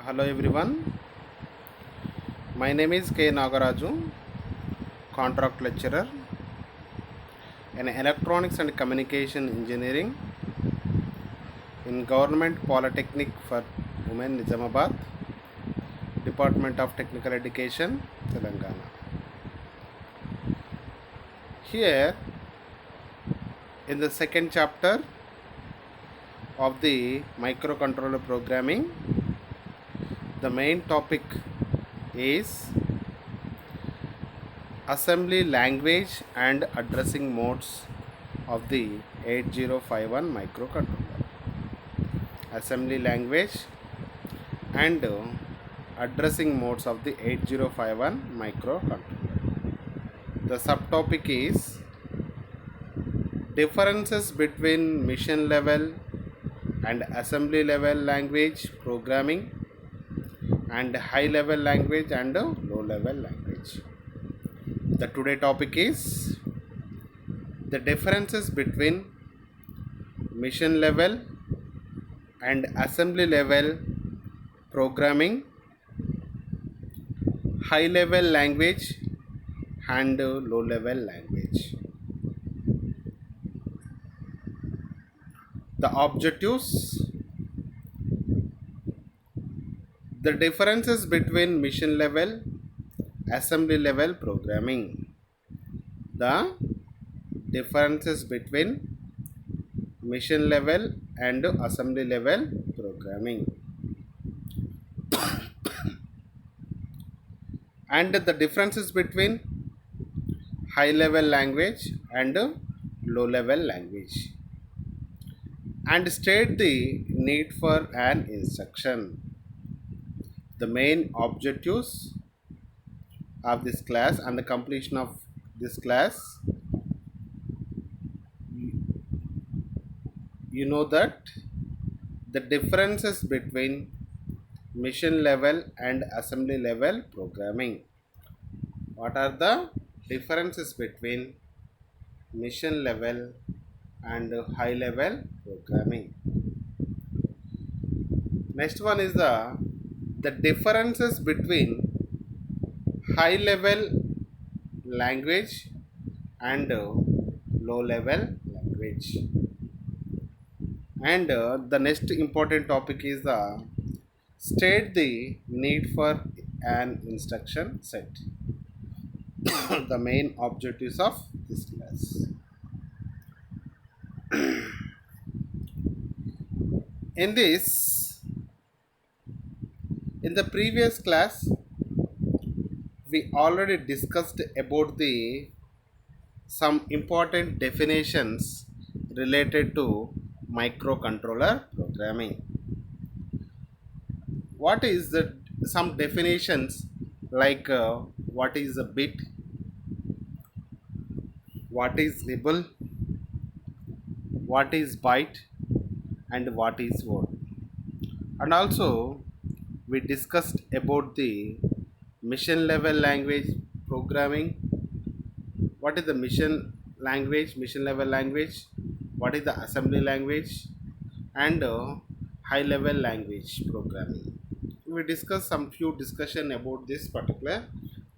Hello everyone, my name is K. Nagaraju, contract lecturer in Electronics and Communication Engineering in Government Polytechnic for Women Nizamabad, Department of Technical Education, Telangana. Here, in the second chapter of the microcontroller programming, the main topic is assembly language and addressing modes of the 8051 microcontroller. Assembly language and addressing modes of the 8051 microcontroller. The subtopic is differences between mission level and assembly level language programming and high level language and low level language. The today topic is the differences between mission level and assembly level programming, high level language and low level language. The objectives, the differences between mission level, assembly level programming. The differences between mission level and assembly level programming, and the differences between high level language and low level language, and state the need for an instruction. The main objectives of this class and the completion of this class, you know that the differences between mission level and assembly level programming. What are the differences between mission level and high level programming? Next one is the differences between high level language and low level language. And the next important topic is the state the need for an instruction set. The main objectives of this class. In this, in the previous class, we already discussed about the some important definitions related to microcontroller programming. What is the some definitions like what is a bit, what is nibble, what is byte, and what is word. And also we discussed about the mission level language programming. What is the mission level language, what is the assembly language, and high level language programming. We discussed some few discussion about this particular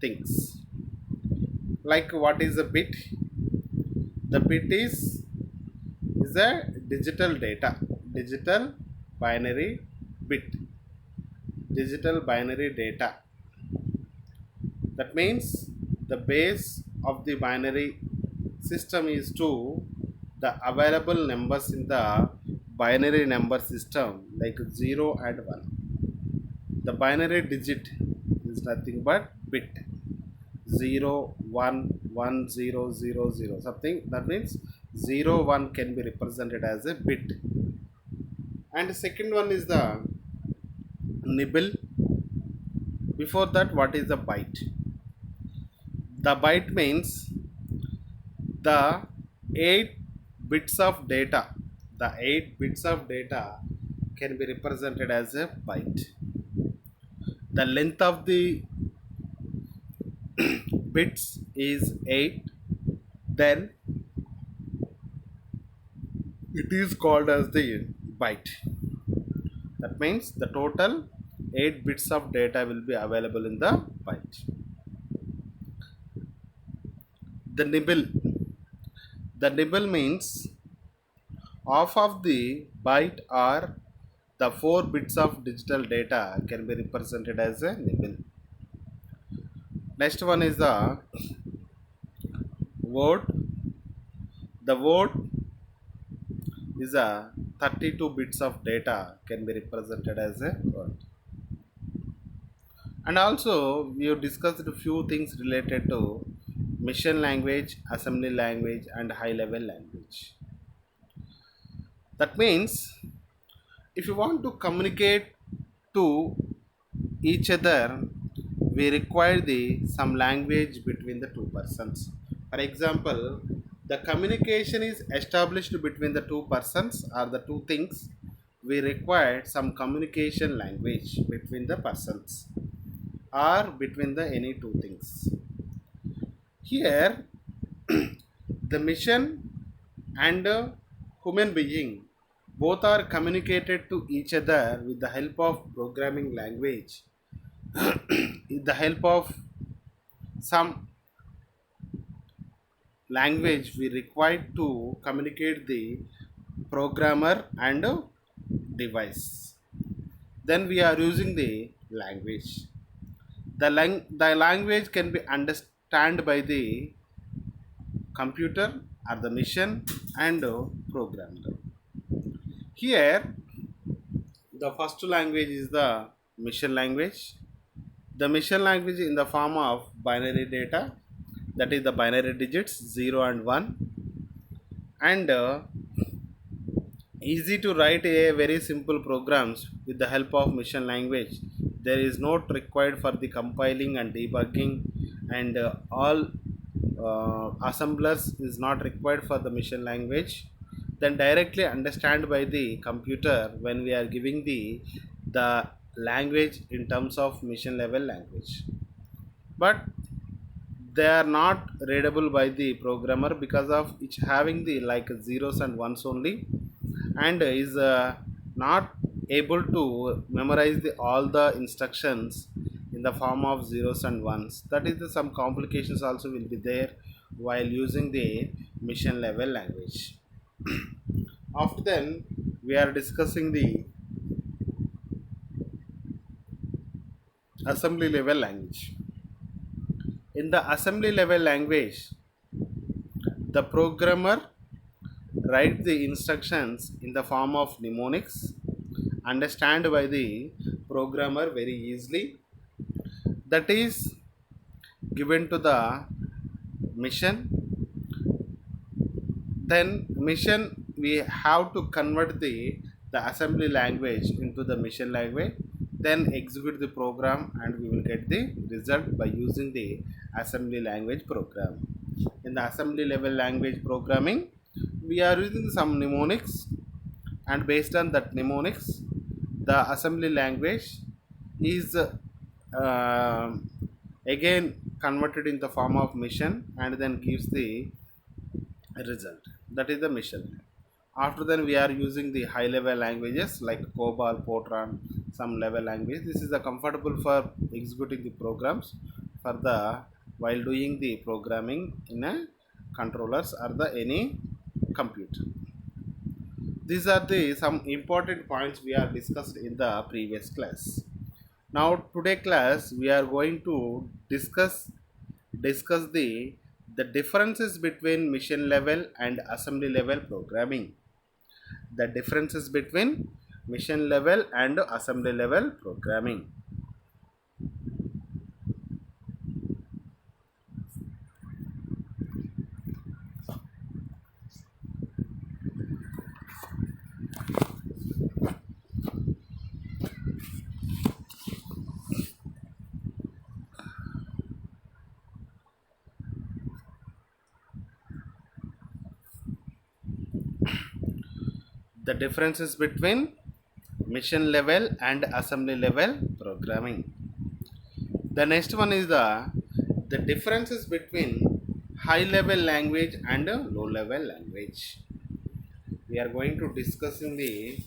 things, like what is a bit. The bit is a digital data, digital binary bit, digital binary data. That means the base of the binary system is to the available numbers in the binary number system, like 0 and 1. The binary digit is nothing but bit, 0 1 1 0 0 0 something. That means 0 1 can be represented as a bit. And second one is the nibble. Before that, what is the byte? The byte means the 8 bits of data. The 8 bits of data can be represented as a byte. The length of the bits is 8, then it is called as the byte. That means the total 8 bits of data will be available in the byte. The nibble. The nibble means half of the byte or the 4 bits of digital data can be represented as a nibble. Next one is the word. The word is a 32 bits of data can be represented as a word. And also we have discussed a few things related to mission language, assembly language and high level language. That means if you want to communicate to each other, we require the some language between the two persons. For example, the communication is established between the two persons or the two things. We require some communication language between the persons or between the any two things. Here, the mission and human being both are communicated to each other with the help of programming language, with the help of some language we require to communicate the programmer and device. Then we are using the language. The language can be understood by the computer or the machine and programmer. Here, the first language is the machine language. The machine language in the form of binary data, that is the binary digits 0 and 1, and easy to write a very simple programs with the help of machine language. There is not required for the compiling and debugging, and all assemblers is not required for the machine language. Then directly understand by the computer when we are giving the language in terms of machine level language, but they are not readable by the programmer because of each having the like zeros and ones only, and is not able to memorize all the instructions in the form of zeros and ones. That is some complications also will be there while using the machine level language. After then we are discussing the assembly level language. In the assembly level language, the programmer write the instructions in the form of mnemonics, understand by the programmer very easily. That is given to the mission. Then mission we have to convert the assembly language into the mission language, then execute the program and we will get the result by using the assembly language program. In the assembly level language programming, we are using some mnemonics, and based on that mnemonics the assembly language is again converted in the form of mission and then gives the result. That is the mission. After then we are using the high level languages like COBOL, Fortran, some level language. This is the comfortable for executing the programs for the while doing the programming in a controllers or the any computer. These are the some important points we are discussed in the previous class. Now today class we are going to discuss the differences between mission level and assembly level programming. The differences between mission level and assembly level programming. The differences between mission level and assembly level programming. The next one is the differences between high level language and low level language. We are going to discuss in the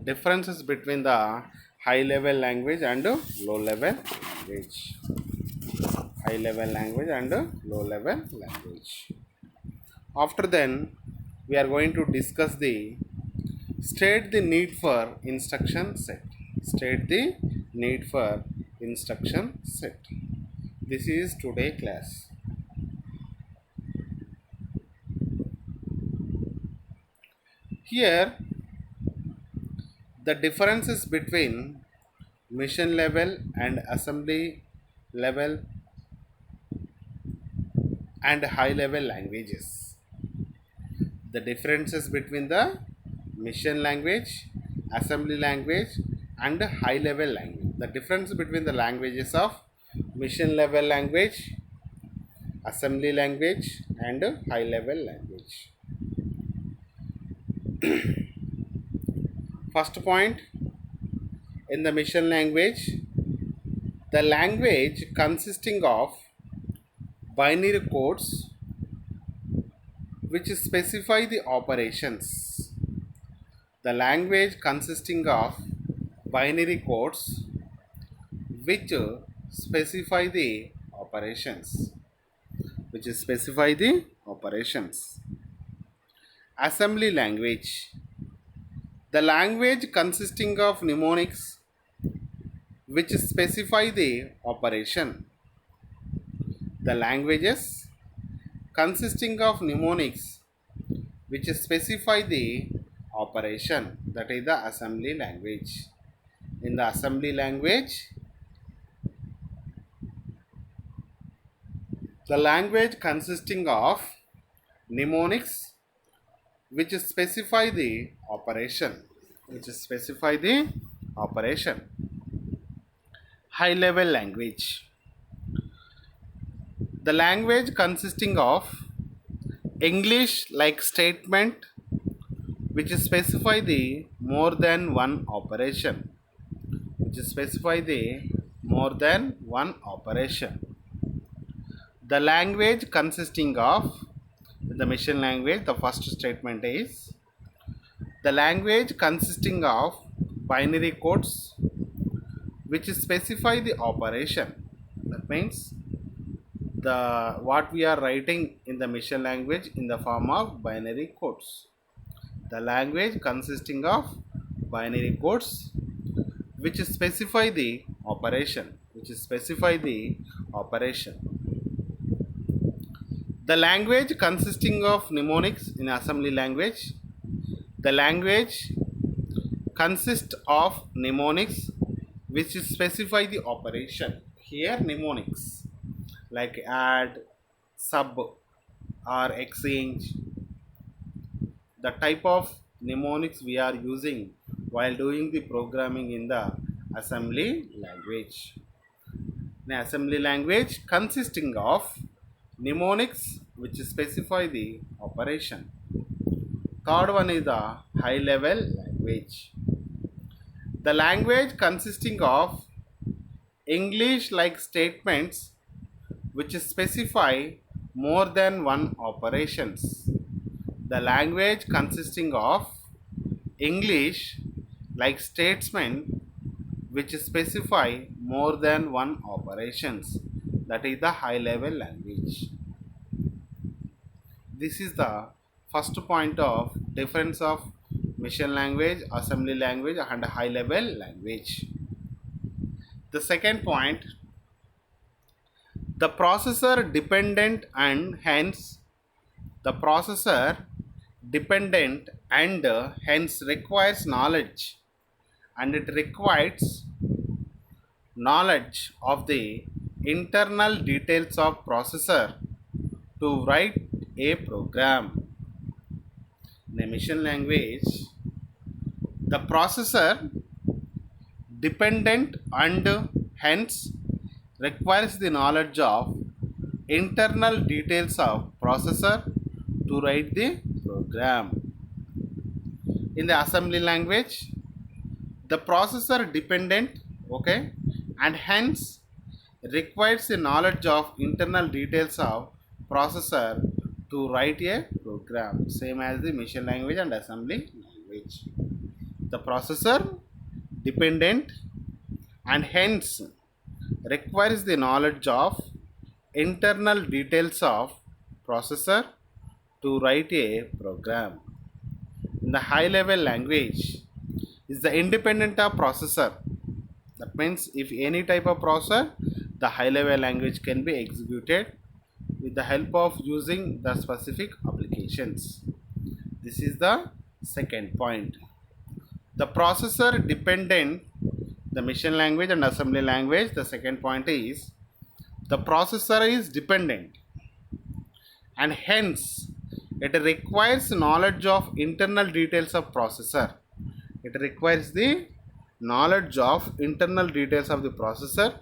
differences between the high level language and low level language. High level language and low level language. After then, we are going to discuss the state the need for instruction set. State the need for instruction set. This is today class. Here, the differences between mission level and assembly level and high level languages. The differences between the mission language, assembly language, and high level language. The difference between the languages of mission level language, assembly language, and high level language. First point, in the mission language, the language consisting of binary codes which specify the operations. The language consisting of binary codes which specify the operations. Which specify the operations. Assembly language. The language consisting of mnemonics which specify the operation. The languages consisting of mnemonics which specify the operation, that is the assembly language. In the assembly language, the language consisting of mnemonics which specify the operation, high level language. The language consisting of English like statement which specify the more than one operation. The language consisting of the mission language, the first statement is the language consisting of binary codes which specify the operation. That means the what we are writing in the mission language in the form of binary codes. The language consisting of binary codes which specify the operation. The language consisting of mnemonics in assembly language. The language consists of mnemonics which specify the operation. Here mnemonics like add, sub or exchange. The type of mnemonics we are using while doing the programming in the assembly language. An assembly language consisting of mnemonics which specify the operation. Third one is the high level language. The language consisting of English like statements which specify more than one operations. The language consisting of English like statement which specify more than one operations. That is the high level language. This is the first point of difference of mission language, assembly language and high level language. The second point, the processor dependent and hence requires knowledge, and it requires knowledge of the internal details of processor to write a program. In a mission language, the processor dependent and hence requires the knowledge of internal details of processor to write the program. In the assembly language, the processor dependent, and hence requires the knowledge of internal details of processor to write a program, same as the mission language and assembly language. The processor dependent and hence requires the knowledge of internal details of processor to write a program. In the high level language is the independent of processor. That means if any type of processor, the high level language can be executed with the help of using the specific applications. This is the second point. The processor dependent, the machine language and assembly language, the second point is the processor is dependent and hence it requires knowledge of internal details of processor. It requires the knowledge of internal details of the processor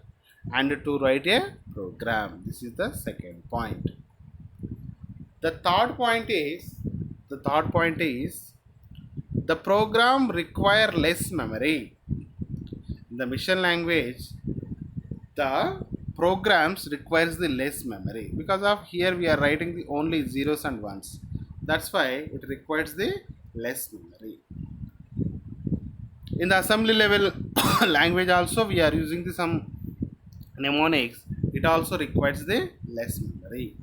and to write a program. This is the second point. The third point is the program require less memory. In the machine language, the programs requires the less memory because of here we are writing the only zeros and ones. That's why it requires the less memory. In the assembly level language also we are using the some mnemonics. It also requires the less memory.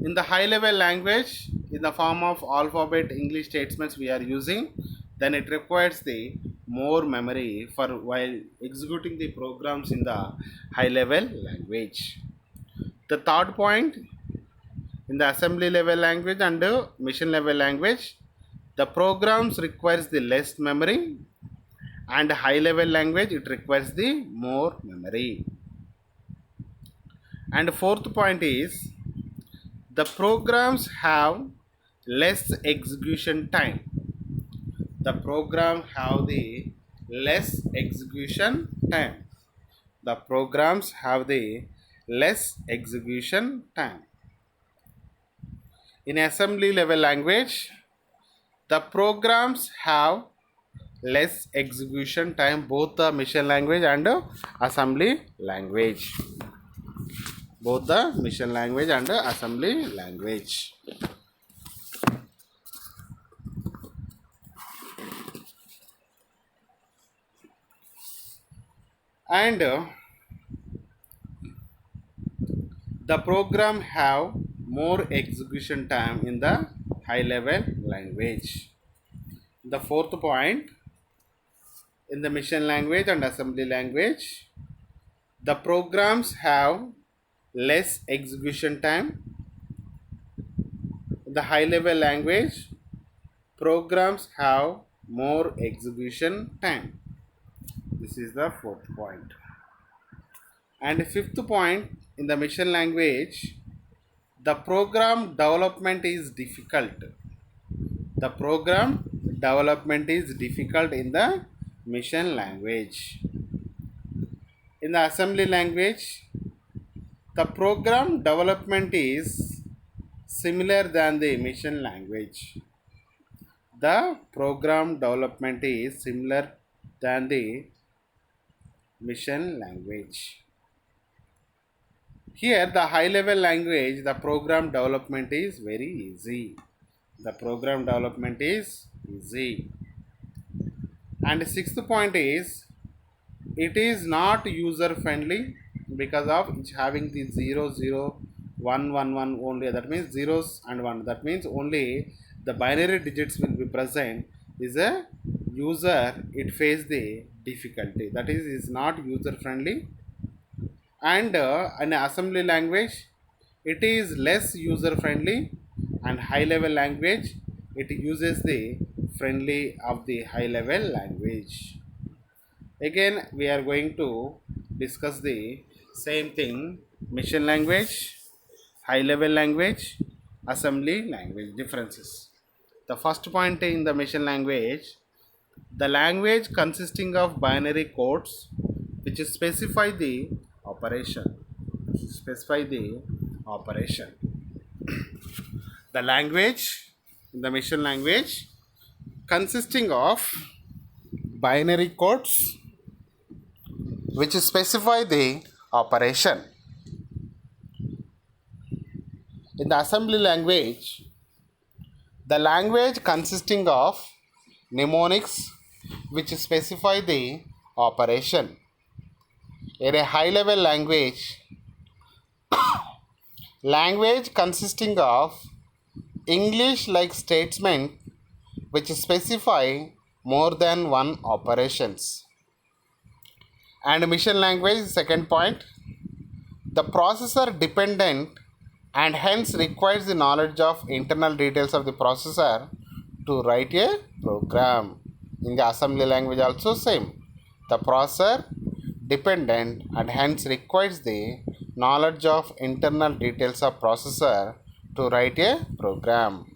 In the high level language, in the form of alphabet English statements we are using, then it requires the more memory for while executing the programs in the high level language. The third point, in the assembly level language and machine level language, the programs requires the less memory and high level language it requires the more memory. And fourth point is the programs have less execution time. The program have the less execution time. The programs have the less execution time. In assembly level language, the programs have less execution time, both the machine language and assembly language. Both the machine language and assembly language. And the program have more execution time in the high level language. The fourth point, in the machine language and assembly language, the programs have less execution time. In the high level language, programs have more execution time. This is the fourth point. And fifth point, in the machine language, the program development is difficult. The program development is difficult in the machine language. In the assembly language, the program development is similar than the machine language. The program development is similar than the machine language. Here, the high level language, the program development is very easy. The program development is easy. And sixth point is, it is not user friendly because of it's having the 0 0 1 1 1 only. That means zeros and 1. That means only the binary digits will be present. Is a user it face the difficulty. That is not user friendly. And an assembly language it is less user friendly, and high level language it uses the friendly of the high level language. Again we are going to discuss the same thing: machine language, high level language, assembly language differences. The first point in the machine language, the language consisting of binary codes which specify the operation. Specify the operation. The language in the machine language consisting of binary codes which specify the operation. In the assembly language, the language consisting of mnemonics which specify the operation. In a high level language consisting of English like statements which specify more than one operations. And mission language, second point, the processor dependent and hence requires the knowledge of internal details of the processor to write a program. In the assembly language also same. The processor dependent and hence requires the knowledge of internal details of processor to write a program.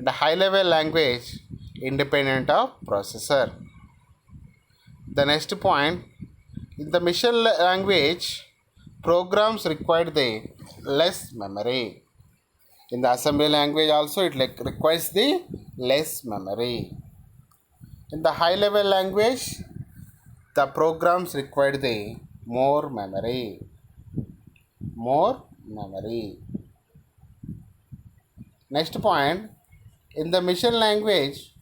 The high level language independent of processor. The next point, in the mission language programs require the less memory. In the assembly language also it requires the less memory. In the high level language the programs require the more memory. Next point, in the mission language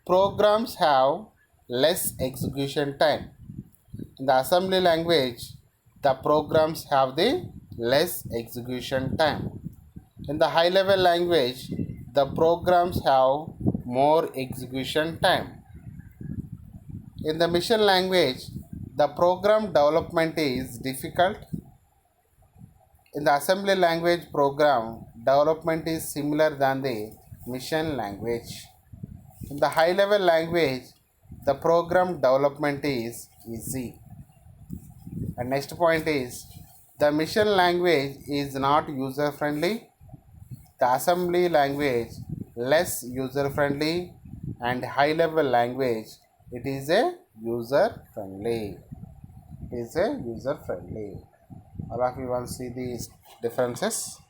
programs have less execution time. In the assembly language the programs have the less execution time. In the high level language the programs have more execution time. In the mission language the program development is difficult. In the assembly language program development is similar than the mission language. In the high level language the program development is easy. And next point is, the mission language is not user friendly. The assembly language less user friendly, and high level language it is a user friendly. All of you want to see these differences.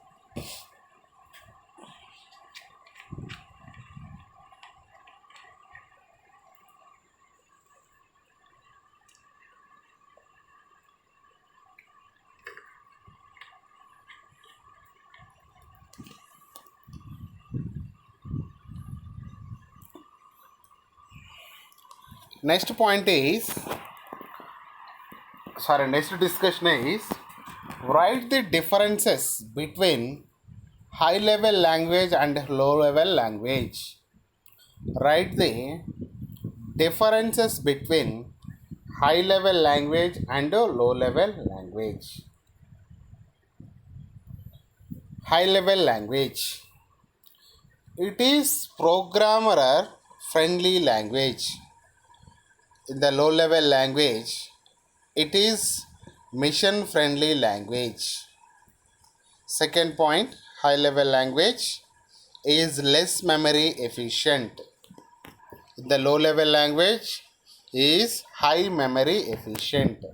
Next discussion is, write the differences between high level language and low level language. Write the differences between high level language and low level language. High level language, it is programmer friendly language. In the low level language it is mission friendly language. Second point, high level language is less memory efficient. The low level language is high memory efficient.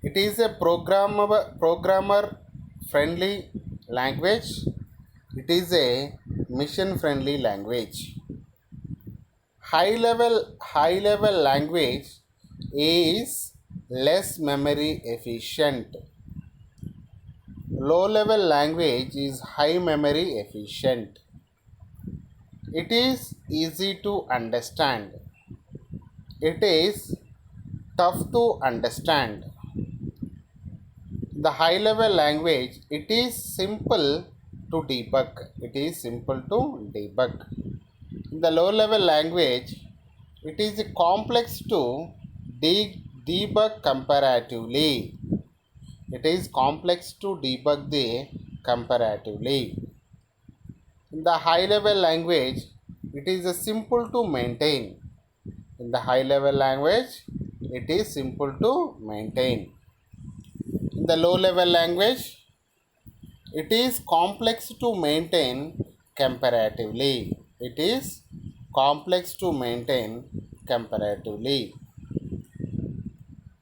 It is a programmer friendly language. It is a mission friendly language. High level language is less memory efficient. Low level language is high memory efficient. It is easy to understand. It is tough to understand. The high level language, it is simple to debug. In the low level language, it is complex to debug comparatively. In the high level language, it is simple to maintain. In the low level language, it is complex to maintain comparatively.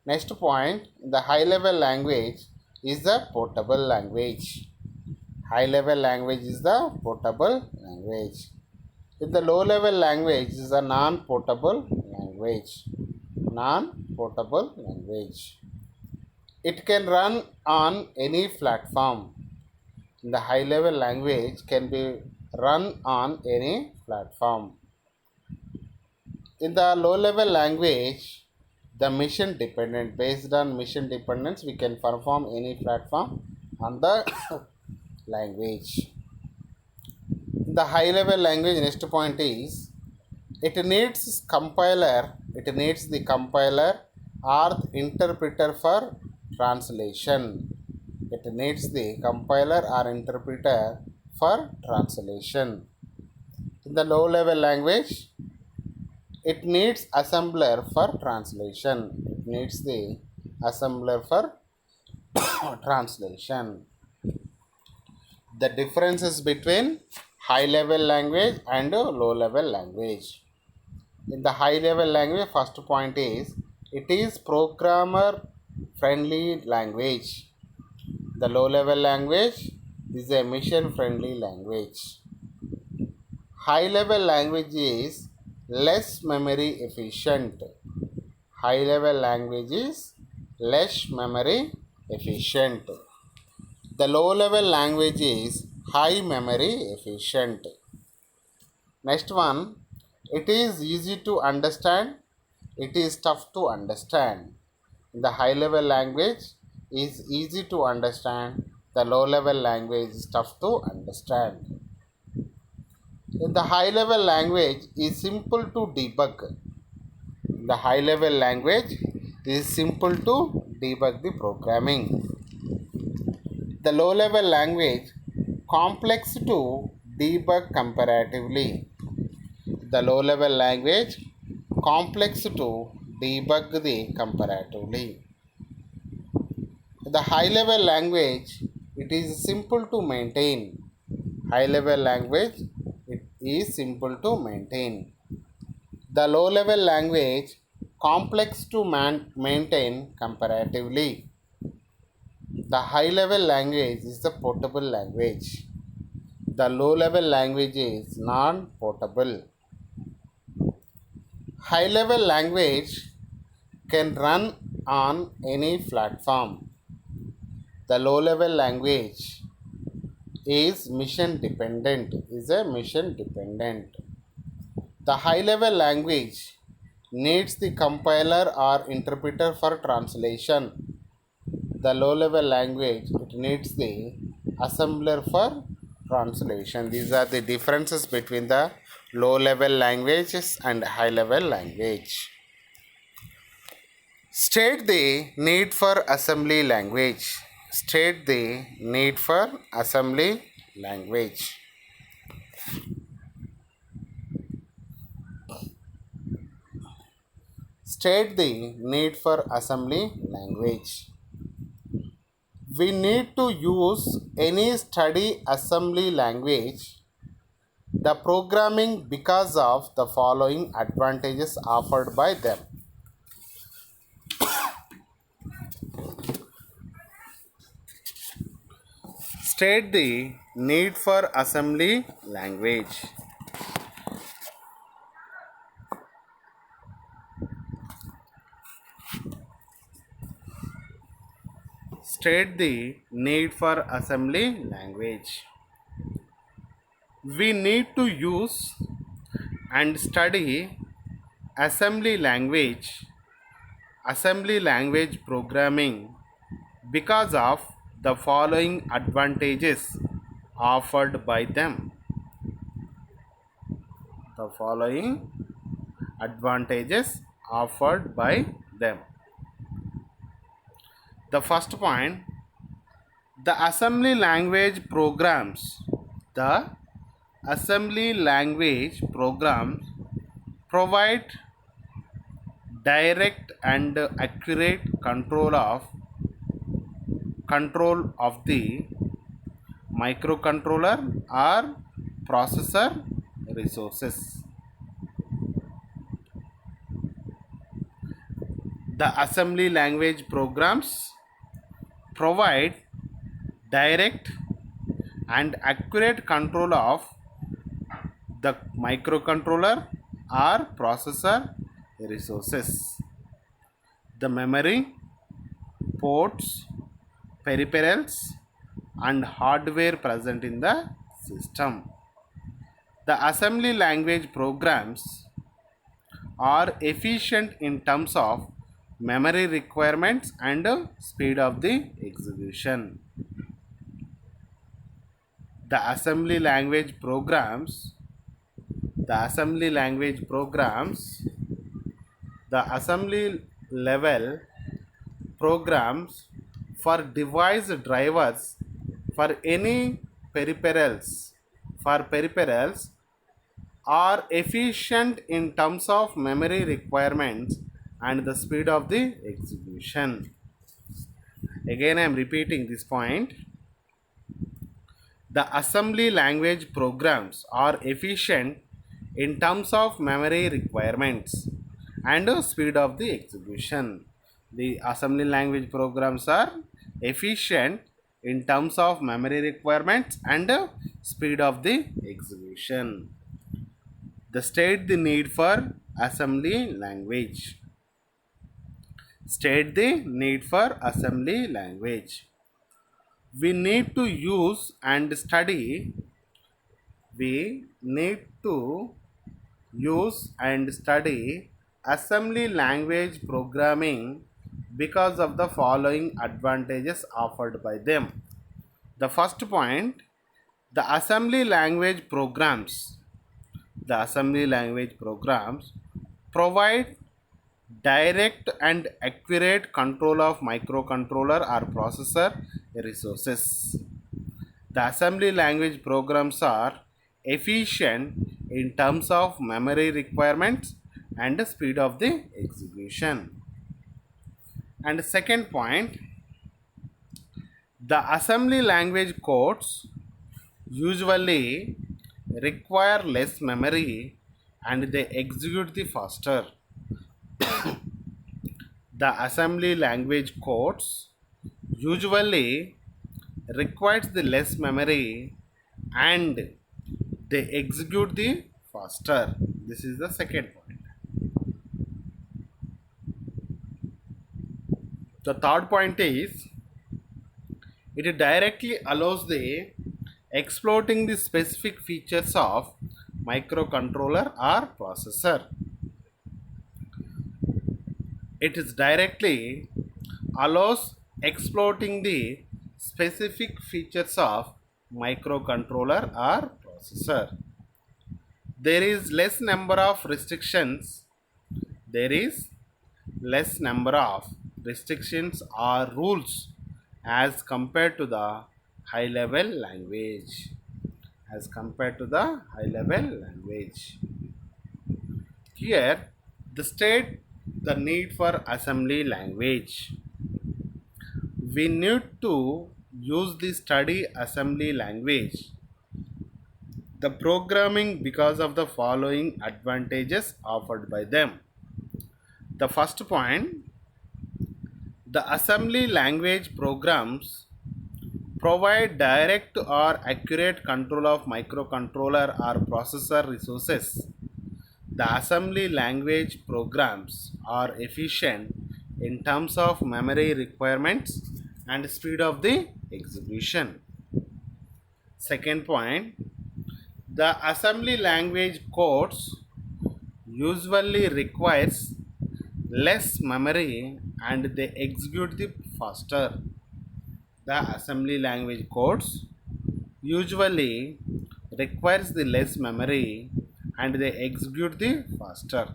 Next point, the high level language is the portable language. In the low level language is a non-portable language. It can run on any platform. In the high level language can be run on any platform. In the low level language, the mission dependent, based on mission dependence, we can perform any platform on the language. The high level language, next point is it needs the compiler or the interpreter for translation. It needs the compiler or interpreter for translation. In the low level language, it needs assembler for translation. It needs the assembler for translation. The differences between high level language and low level language. In the high level language, first point is it is programmer friendly language. The low level language is a mission friendly language. High level language is less memory efficient. High level language is less memory efficient. The low level language is high memory efficient. Next one, it is easy to understand, it is tough to understand. The high level language is easy to understand, the low level language is tough to understand. In the high level language is simple to debug. The high level language is simple to debug the programming. The low level language complex to debug comparatively. The low level language complex to debug the comparatively. The high level language, it is simple to maintain. High level language, it is simple to maintain. The low level language complex to maintain comparatively. The high level language is the portable language. The low level language is non-portable. High level language can run on any platform. The low level language is mission dependent, The high level language needs the compiler or interpreter for translation. The low level language, it needs the assembler for translation. These are the differences between the low level languages and high level language. State the need for assembly language. State the need for assembly language. State the need for assembly language. We need to use any study assembly language, the programming, because of the following advantages offered by them. State the need for assembly language. State the need for assembly language. We need to use and study assembly language programming because of the following advantages offered by them. The following advantages offered by them. The first point, the assembly language programs provide direct and accurate control of the microcontroller or processor resources. The assembly language programs provide direct and accurate control of the microcontroller or processor resources. The memory, ports, peripherals, and hardware present in the system. The assembly language programs are efficient in terms of memory requirements and speed of the execution. The assembly language programs, the assembly language programs, the assembly level programs for device drivers for any peripherals are efficient in terms of memory requirements and the speed of the execution. Again, I am repeating this point. The assembly language programs are efficient in terms of memory requirements and speed of the execution. The assembly language programs are efficient in terms of memory requirements and speed of the execution. The state the need for assembly language. State the need for assembly language. We need to use and study. We need to use and study assembly language programming because of the following advantages offered by them. The first point, the assembly language programs. The assembly language programs provide direct and accurate control of microcontroller or processor resources. The assembly language programs are efficient in terms of memory requirements and the speed of the execution. And the second point, the assembly language codes usually require less memory and they execute the faster. The assembly language codes usually requires the less memory and they execute the faster. This is the second point. The third point is it directly allows the exploiting the specific features of microcontroller or processor. It is directly allows exploiting the specific features of microcontroller or processor. There is less number of restrictions. There is less number of restrictions or rules as compared to the high level language. As compared to the high level language. Here, the state the need for assembly language. We need to use the study assembly language. The programming because of the following advantages offered by them. The first point, the assembly language programs provide direct or accurate control of microcontroller or processor resources. The assembly language programs are efficient in terms of memory requirements and speed of the execution. Second point, the assembly language codes usually requires less memory and they execute the faster. The assembly language codes usually requires the less memory and they execute the faster.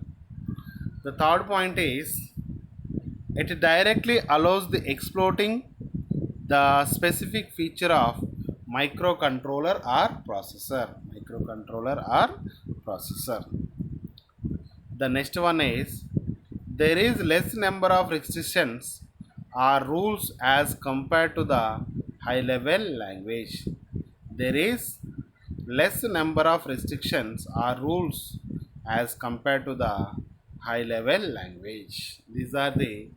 The third point is it directly allows the exploiting the specific feature of microcontroller or processor. Microcontroller or processor. The next one is there is less number of restrictions or rules as compared to the high level language. There is less number of restrictions or rules as compared to the high level language. These are the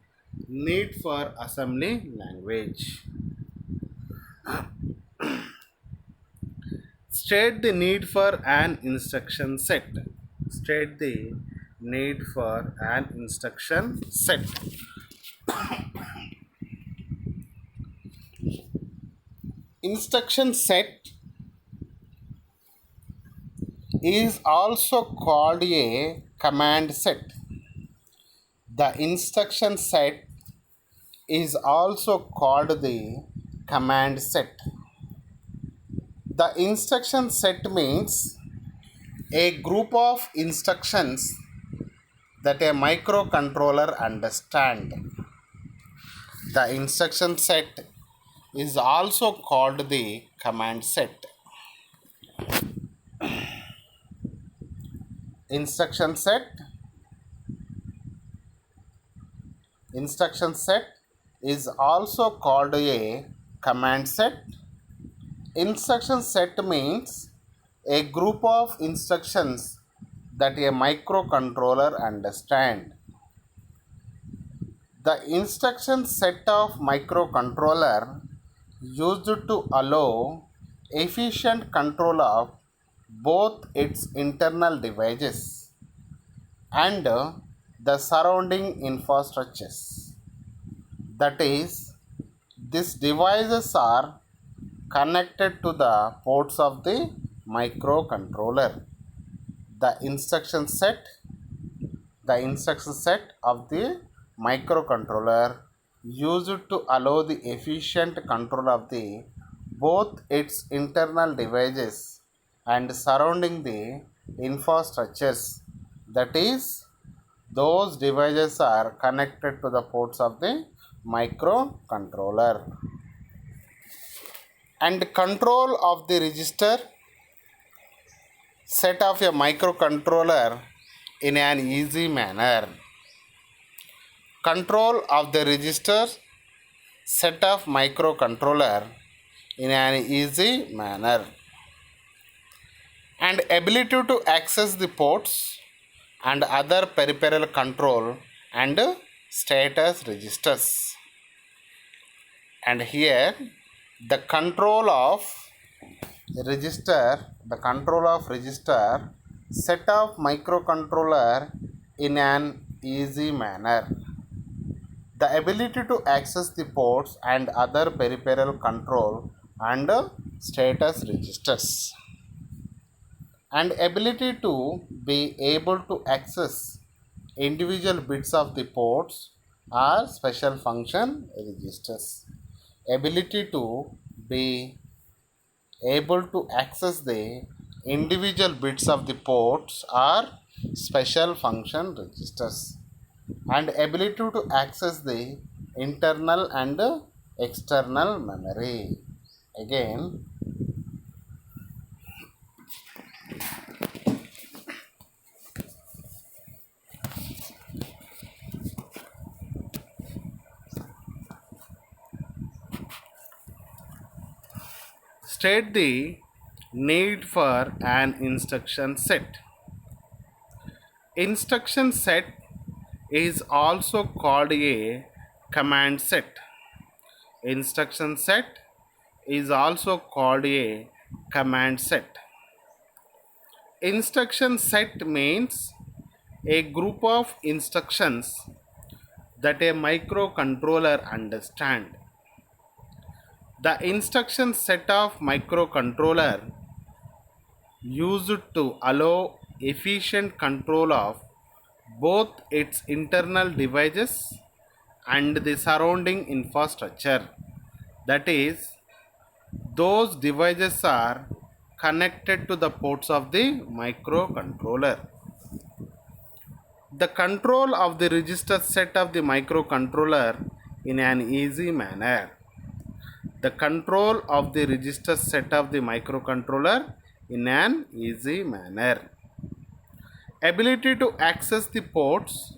need for assembly language. State the need for an instruction set. State the need for an instruction set. Instruction set is also called a command set. The instruction set is also called the command set. The instruction set means a group of instructions that a microcontroller understands. The instruction set is also called the command set. Instruction set is also called a command set. Instruction set means a group of instructions that a microcontroller understands. The instruction set of microcontroller used to allow efficient control of both its internal devices and the surrounding infrastructures. That is, these devices are connected to the ports of the microcontroller. The instruction set of the microcontroller used to allow the efficient control of the both its internal devices and surrounding the infrastructures. That is, those devices are connected to the ports of the microcontroller. And control of the register set of a microcontroller in an easy manner. Control of the register set of microcontroller in an easy manner. And ability to access the ports and other peripheral control and status registers. And here the control of register set of microcontroller in an easy manner. The ability to access the ports and other peripheral control and status registers. And ability to be able to access individual bits of the ports are special function registers. Ability to be able to access the individual bits of the ports are special function registers. And ability to access the internal and external memory. Again, state the need for an instruction set. Instruction set is also called a command set. Instruction set is also called a command set. Instruction set means a group of instructions that a microcontroller understands. The instruction set of microcontroller used to allow efficient control of both its internal devices and the surrounding infrastructure. That is, those devices are connected to the ports of the microcontroller. The control of the register set of the microcontroller in an easy manner. The control of the register set of the microcontroller in an easy manner. Ability to access the ports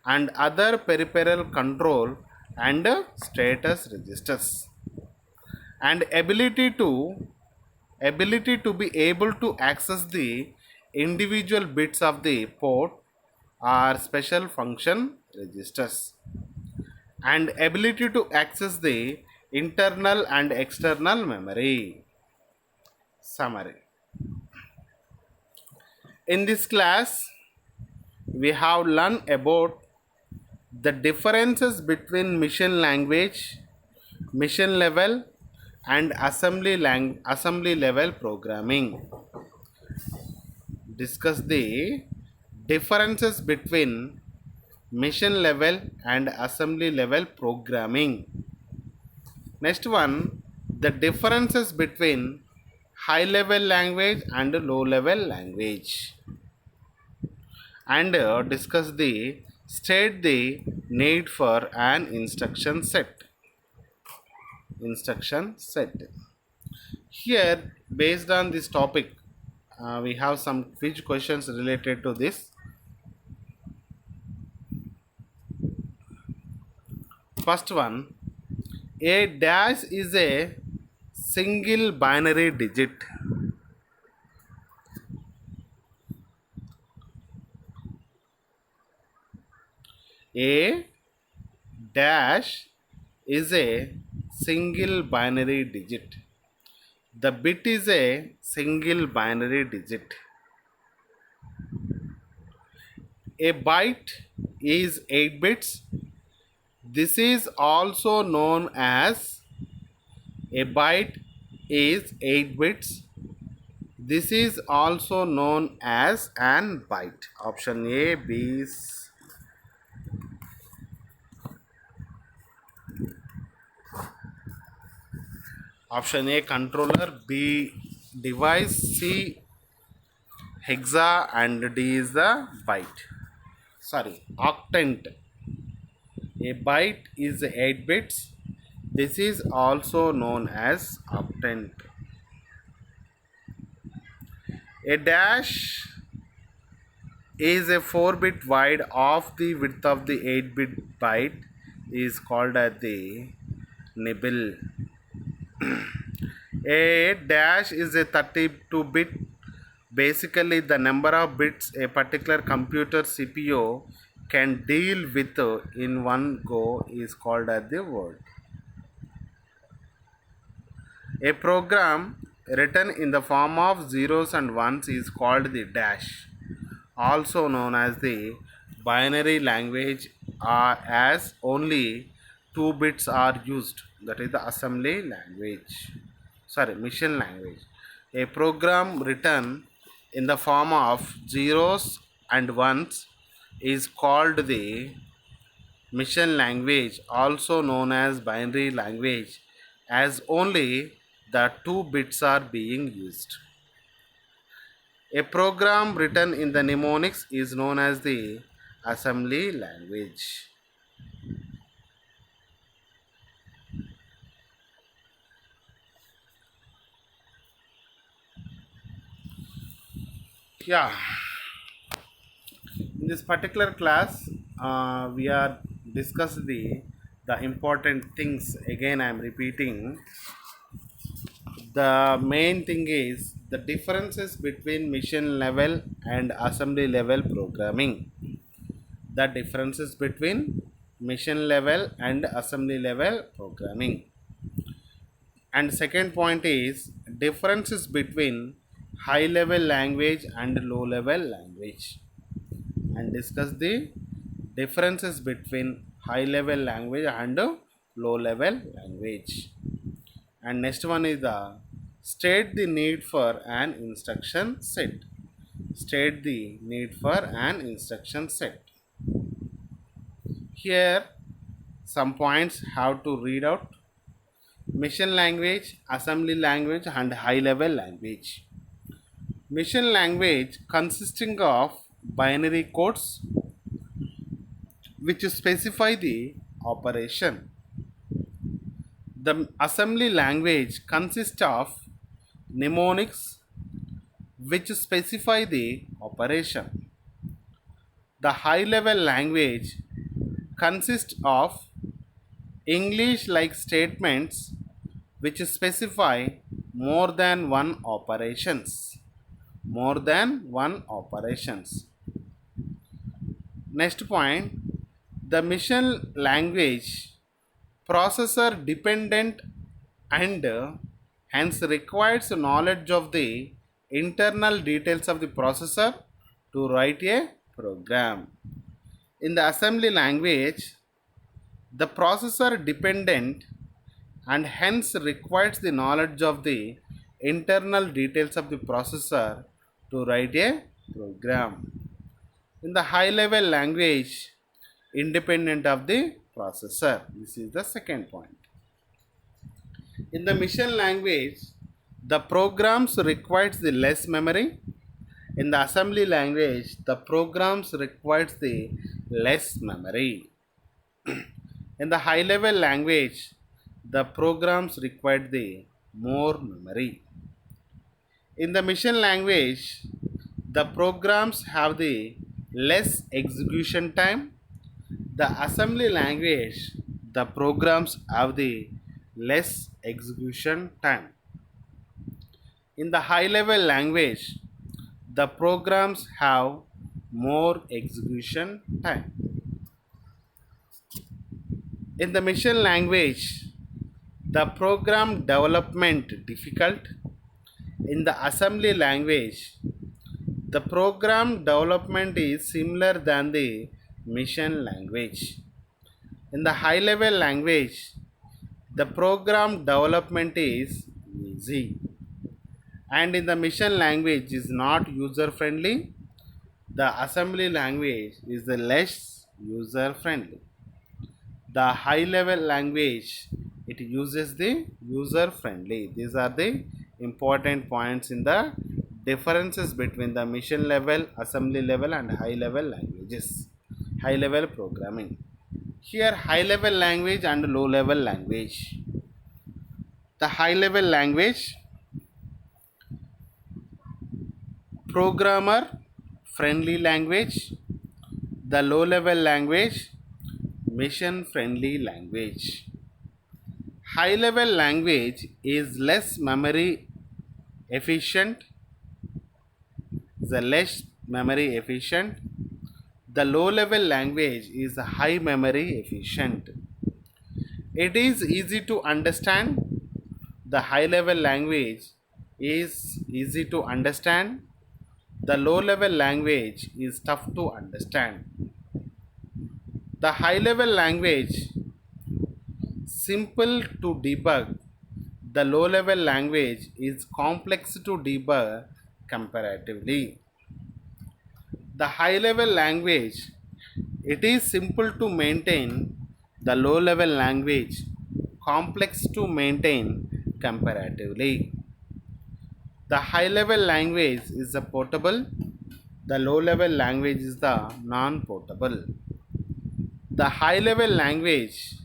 and other peripheral control and status registers. And ability to be able to access the individual bits of the port are special function registers. And ability to access the internal and external memory. Summary. In this class, we have learned about the differences between machine language, machine level, and assembly level programming. discuss the differences between mission level and assembly level programming. Next one, the differences between high level language and low level language, and discuss the state the need for an instruction set. Here, based on this topic, we have some quiz questions related to this. First one, a dash is a single binary digit. A dash is a single binary digit. The bit is a single binary digit. A byte is 8 bits. This is also known as a byte is 8 bits. This is also known as an byte. Option A, B. Option A, controller. B, device. C, hexa, and D is the byte. Sorry, octant. A byte is 8 bits. This is also known as octant. A dash is a 4-bit wide of the width of the 8-bit byte is called as the nibble. A dash is a 32-bit. Basically, the number of bits a particular computer CPU can deal with in one go is called as the word. A program written in the form of zeros and ones is called the dash, also known as the binary language, as only 2 bits are used. That is the assembly language. Mission language. A program written in the form of zeros and ones is called the mission language, also known as binary language, as only the 2 bits are being used. A program written in the mnemonics is known as the assembly language. Yeah, in this particular class, we are discuss the important things. Again, I am repeating. The main thing is the differences between mission level and assembly level programming. The differences between mission level and assembly level programming. And second point is differences between high level language and low level language, and discuss the differences between high level language and low level language. And next one is the state the need for an instruction set. State the need for an instruction set. Here some points have to read out. Mission language, assembly language, and high level language. Mission language consisting of binary codes which specify the operation. The assembly language consists of mnemonics which specify the operation. The high level language consists of English like statements which specify more than one operations. Next point, the mission language processor dependent and hence requires knowledge of the internal details of the processor to write a program. In the assembly language, the processor dependent and hence requires the knowledge of the internal details of the processor to write a program. In the high level language, independent of the processor. This is the second point. In the mission language, the programs requires the less memory. In the assembly language, the programs requires the less memory. In the high level language, the programs require the more memory. In the mission language, the programs have the less execution time. The assembly language, the programs have the less execution time. In the high level language, the programs have more execution time. In the mission language, the program development difficult. In the assembly language, the program development is similar than the mission language. In the high level language, the program development is easy. And in the mission language is not user friendly. The assembly language is the less user friendly. The high level language, it uses the user friendly. These are the important points in the differences between the mission level, assembly level and high level languages, high level programming. Here high level language and low level language. The high level language, programmer friendly language. The low level language, mission friendly language. High level language is less memory efficient. The less memory efficient. The low level language is high memory efficient. It is easy to understand. The high level language is easy to understand. The low level language is tough to understand. The high level language simple to debug. The low level language is complex to debug comparatively. The high level language, it is simple to maintain. The low level language complex to maintain comparatively. The high level language is the portable. The low level language is the non portable. The high level language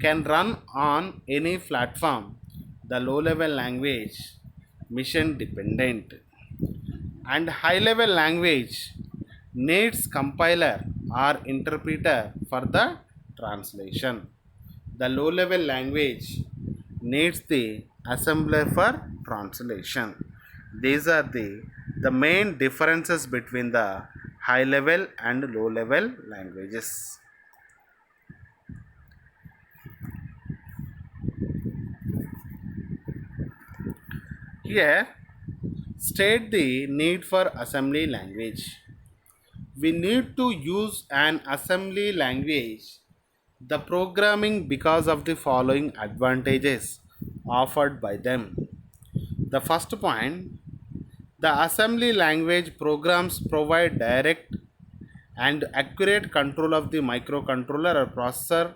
can run on any platform. The low level language mission dependent. And high level language needs compiler or interpreter for the translation. The low level language needs the assembler for translation. These are the main differences between the high level and low level languages. Here, state the need for assembly language. We need to use an assembly language, the programming, because of the following advantages offered by them. The first point, the assembly language programs provide direct and accurate control of the microcontroller or processor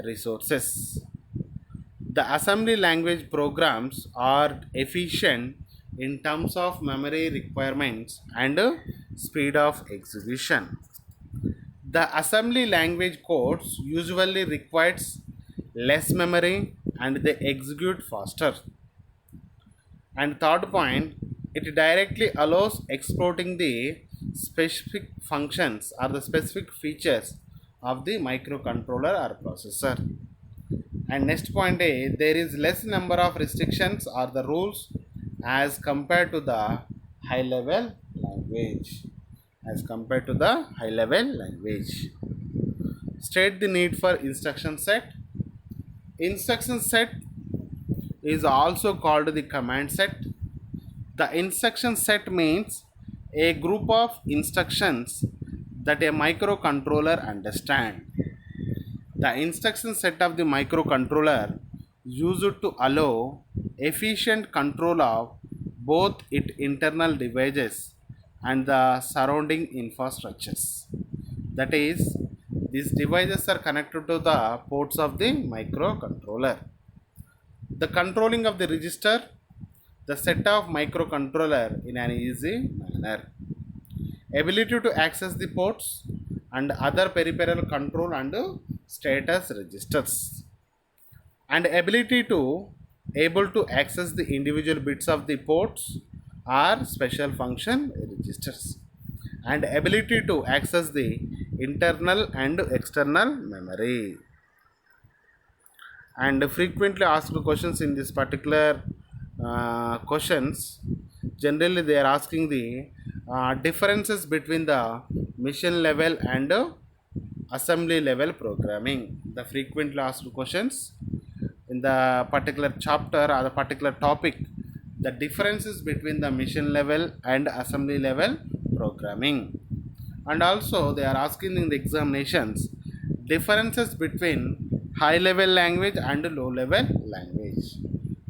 resources. The assembly language programs are efficient in terms of memory requirements and speed of execution. The assembly language codes usually requires less memory and they execute faster. And third point, it directly allows exploiting the specific functions or the specific features of the microcontroller or processor. And next point is there is less number of restrictions or the rules as compared to the high level language. As compared to the high level language. State the need for instruction set. Instruction set is also called the command set. The instruction set means a group of instructions that a microcontroller understands. The instruction set of the microcontroller used to allow efficient control of both its internal devices and the surrounding infrastructures. That is, these devices are connected to the ports of the microcontroller. The controlling of the register, the set of microcontroller in an easy manner. Ability to access the ports and other peripheral control and status registers, and ability to able to access the individual bits of the ports or special function registers, and ability to access the internal and external memory. And frequently asked questions in this particular questions, generally they are asking the differences between the mission level and assembly level programming. The frequently asked questions in the particular chapter or the particular topic, the differences between the mission level and assembly level programming. And also they are asking in the examinations differences between high level language and low level language.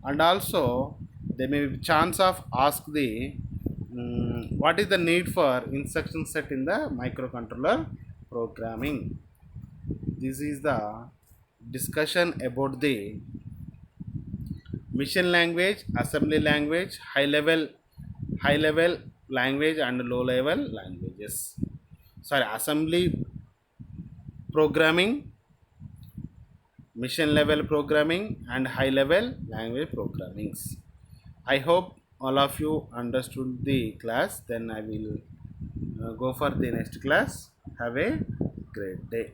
And also there may be chance of ask the what is the need for instruction set in the microcontroller programming. This is the discussion about the mission language, assembly language, high level language and low level languages. Sorry, assembly programming, mission level programming and high level language programmings. I hope all of you understood the class. Then I will go for the next class. Have a great day.